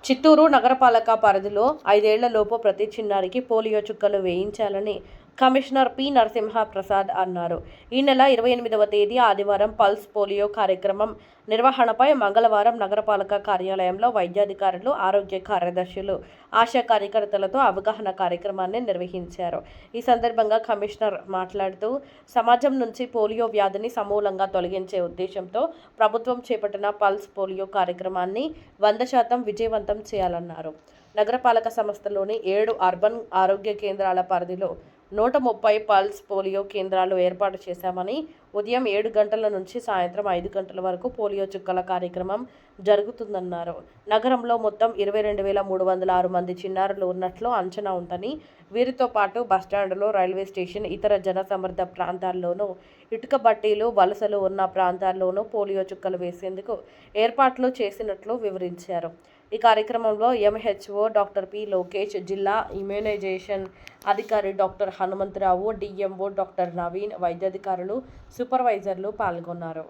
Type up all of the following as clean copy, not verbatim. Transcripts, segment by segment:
చిత్తూరు నగరపాలక పరిధిలో 5 ఏళ్లలోపు ప్రతి చిన్నారికి పోలియో చుక్కలు వేయించాలని కమిషనర్ పి. నరసింహ ప్రసాద్ అన్నారు. ఈ నెల 28వ తేదీ ఆదివారం పల్స్ పోలియో కార్యక్రమం నిర్వహణపై మంగళవారం నగరపాలక కార్యాలయంలో వైద్యాధికారులు, ఆరోగ్య కార్యదర్శులు, ఆశా కార్యకర్తలతో అవగాహన కార్యక్రమాన్ని నిర్వహించారు. ఈ సందర్భంగా కమిషనర్ మాట్లాడుతూ, సమాజం నుంచి పోలియో వ్యాధిని సమూలంగా తొలగించే ఉద్దేశంతో ప్రభుత్వం చేపట్టిన పల్స్ పోలియో కార్యక్రమాన్ని 100% విజయవంతం చేయాలన్నారు. నగరపాలక సంస్థలోని 7 అర్బన్ ఆరోగ్య కేంద్రాల పరిధిలో 130 పల్స్ పోలియో కేంద్రాలు ఏర్పాటు చేశామని, ఉదయం 7 గంటల నుంచి సాయంత్రం 5 గంటల వరకు పోలియో చుక్కల కార్యక్రమం జరుగుతుందన్నారు. నగరంలో మొత్తం 22,306 మంది చిన్నారులు ఉన్నట్లు అంచనా ఉందని, వీరితో పాటు బస్టాండులో, రైల్వే స్టేషన్, ఇతర జనసమర్థ ప్రాంతాల్లోనూ, ఇటుక బట్టీలు, వలసలు ఉన్న ప్రాంతాల్లోనూ పోలియో చుక్కలు వేసేందుకు ఏర్పాట్లు చేసినట్లు వివరించారు. ఈ కార్యక్రమంలో ఎంహెచ్ఓ డాక్టర్ పి. లోకేష్, జిల్లా ఇమ్యునైజేషన్ అధికారి doctor Hanumantharao, DMO doctor Naveen, వైద్యాధికారులు, సూపర్వైజర్లు పాల్గొన్నారు.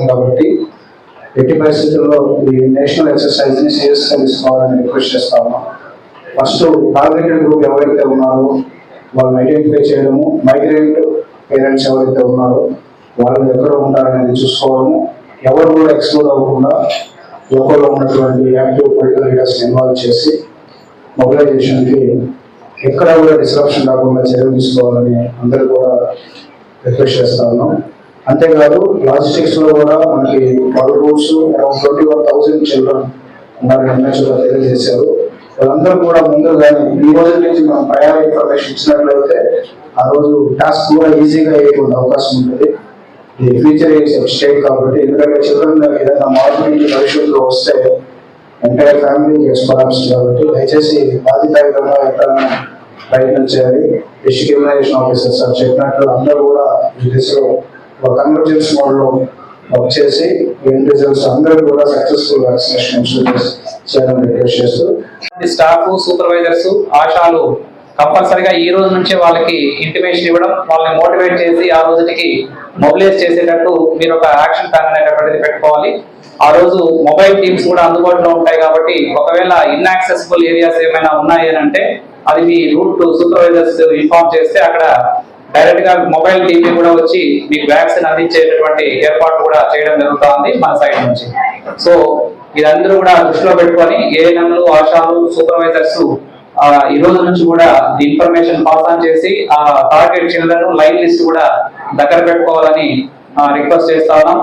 కాబట్టి ఎట్టి పరిస్థితుల్లో ఈ నేషనల్ ఎక్సర్సైజ్ ని సీరియస్గా తీసుకోవాలని రిక్వెస్ట్ చేస్తాము. ఫస్ట్ టార్గెటెడ్ గ్రూప్ ఎవరైతే ఉన్నారో వాళ్ళని ఐడెంటిఫై చేయడము, మైగ్రెంట్ పేరెంట్స్ ఎవరైతే ఉన్నారో వాళ్ళు ఎక్కడ ఉంటారనేది చూసుకోవడము, ఎవరు కూడా ఎక్స్క్లూడ్ అవ్వకుండా లోకల్లో ఉన్నటువంటి యాక్టివ్ పొలిటికల్ లీడర్స్ ఇన్వాల్వ్ చేసి మొబిలైజేషన్కి ఎక్కడ కూడా డిస్రప్షన్ రాకుండా చర్యలు తీసుకోవాలని అందరూ కూడా రిక్వెస్ట్ చేస్తా ఉన్నాం. అంతేకాదు లాజిస్టిక్స్లో కూడా మనకి 12 రూట్స్ అరౌండ్ 21,000 చిల్డ్రన్ ఉన్నారని ఎంహెచ్ఓ తెలియజేశారు. వాళ్ళందరూ కూడా ముందుగానే ఈ రోజు నుంచి మనం ప్రయాణ ఇన్ఫర్మేషన్ ఇచ్చినట్లయితే ఆ రోజు టాస్క్ కూడా ఈజీగా అయ్యేటువంటి అవకాశం ఉంటుంది. ఈ ఫ్యూచర్ స్టేట్ కాబట్టి, ఎందుకంటే చిల్డ్రన్ ఏదైనా మార్పుని భవిష్యత్తులో వస్తే ఎంటైర్ ఫ్యామిలీ కొలాప్స్ కాబట్టి దయచేసి బాధ్యతాయుతంగా ఎక్కడైనా ప్రయత్నం చేయాలి. డిస్ట్రిక్ట్ ఇమ్యునైజేషన్ ఆఫీసర్ సార్ చెప్పినట్లు అందరూ కూడా ఈ దిశలో ఒక కన్వర్జెన్స్ మోడ్లో వర్క్ చేసి ఎన్ రిజల్ట్స్ అందరూ కూడా సక్సెస్ఫుల్ వ్యాక్సినేషన్ చేయాలని రిక్వెస్ట్ చేస్తూ స్టాఫ్, సూపర్వైజర్స్, ఆశాలు కంపల్సరిగా ఈ రోజు నుంచే వాళ్ళకి ఇంటిమేషన్ ఇవ్వడం, వాళ్ళని మోటివేట్ చేసి ఆ రోజుకి మొబిలైజ్ చేసేటట్టు మీరు ఒక యాక్షన్ ప్లాన్ అనేటటువంటిది పెట్టుకోవాలి. ఆ రోజు మొబైల్ టీమ్స్ కూడా అందుబాటులో ఉంటాయి కాబట్టి ఒకవేళ ఇన్యాక్సెసిబుల్ ఏరియాస్ ఏమైనా ఉన్నాయి అని అంటే అది మీ రూట్ సూపర్వైజర్స్ ఇన్ఫార్మ్ చేస్తే అక్కడ డైరెక్ట్ గా మొబైల్ టీమ్ కూడా వచ్చి మీకు వ్యాక్సిన్ అందించేటటువంటి ఏర్పాటు కూడా చేయడం జరుగుతుంది మన సైడ్ నుంచి. సో ఇదందరూ కూడా దృష్టిలో పెట్టుకొని ఏఎన్ఎంలు, ఆశాలు, సూపర్వైజర్స్ ఈ రోజు నుంచి కూడా ఇన్ఫర్మేషన్ పాస్ ఆన్ చేసి ఆ టార్గెట్ చిల్డ్రన్ లైన్ లిస్ట్ కూడా దగ్గర పెట్టుకోవాలని రిక్వెస్ట్ చేస్తా ఉన్నాం.